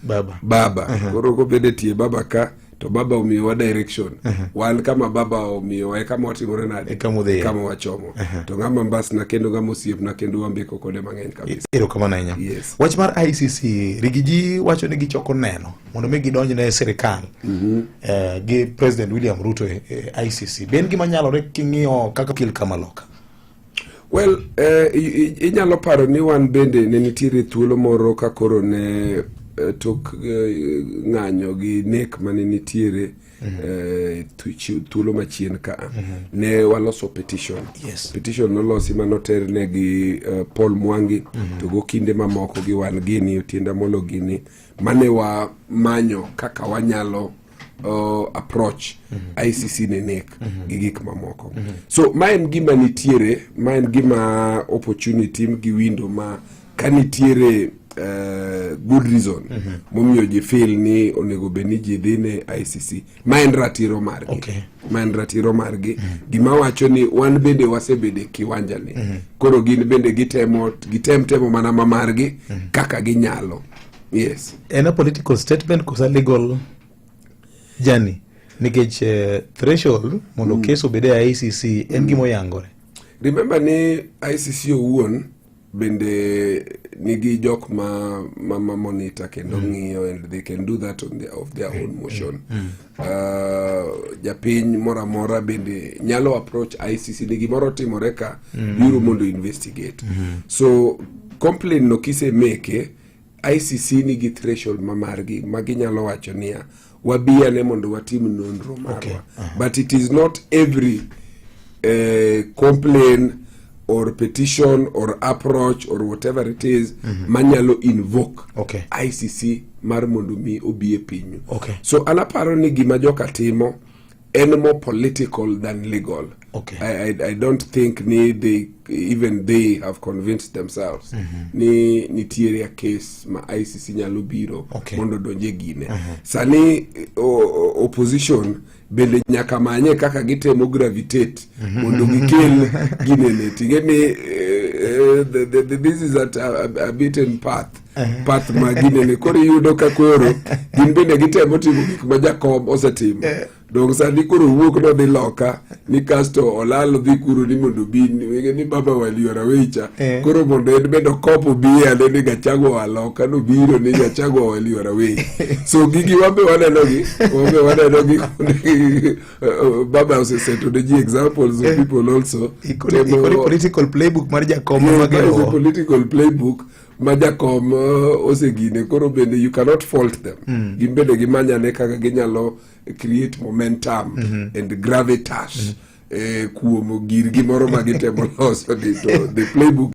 baba. Koro ko bede tie baba ka to baba omiyowa direction. Wan kama baba omiyowa kama watimore nade kama wachomo. To ng'ama mbasna kendo ng'ama osiepna kendo wambeko kode mang'eny kabisa. Erokamano ahinya. Yes. Wach mar ICC rigiji wacho ni gichoko neno mondo mi gidonjne sirikal gi President William Ruto ICC. Ben gima nyalore king'iyo kaka pil kama loka. Well, inyalo paro ni wan bende ne nitiere thuolo moro ka koro ne tok ng'anyo gi nek mane nitiere thuolo machien ka ne waloso petition. Petition nolosi manoter ne gi Paul Mwangi to go kinde mamoko gi wan Gini Otienda Molo Gini mane wa manyo kaka wanyalo approach ICC ne nek gi gik mamoko. So maen gima nitiere, maen gima opportunity gi window ma kanitiere good reason momiyo ji feel ni onego beni ji dhine ICC. Maen ratiro margi. Maen ratiro margi. Gima wacho ni wan bende wasebede kiwanja ni. Koro gin bende gitem mana mamargi kaka ginyalo. Yes. En a political statement kusa legal journey. Nikech threshold mondo case obede ICC en gimo yangore. Remember ni ICC owuon bende nigi jok ma monitor kendo ng'iyo, and they can do that on their own motion. Japiny mora bende nyalo approach ICC ni gimoro timore ka biro mondo investigate. So complaint no kise make ICC nigi threshold mamargi maginyalo wacho niya wabia ne mondo watim nonro marwa. But it is not every complaint or petition or approach or whatever it is manyalo invoke ICC mar mondo mi obie pinyu. So anaparo ni gima joka timo en more political than legal. I don't think they have convinced themselves ni nitiere a case ma ICC nyalo biro mondo donje gine. Sani opposition bende nyaka manye kaka gitemo gravitate mondo gikel ginene. Tingeni this is a beaten path ma ginene. Koro yudo ka koro gin bende gitemo timo gik ma Jakom osetimo. Donc sani koro wuok no dhi loka ni kasto olalo dhi kuro ni mondo bin ni baba waliora wecha koro mondo en bedo kopo biya ni Gachagua waloka no biro ni Gachagua waliora wecha. So gigi wambe waneno gi baba oseseto de ji examples of people also political playbook mar Jakom magero political playbook ma Jakom osegine. Koro bende you cannot fault them. Gimbede gimanya ne kaka ginyalo create momentum and gravitas kuom gir gimoro magitemo loso. The playbook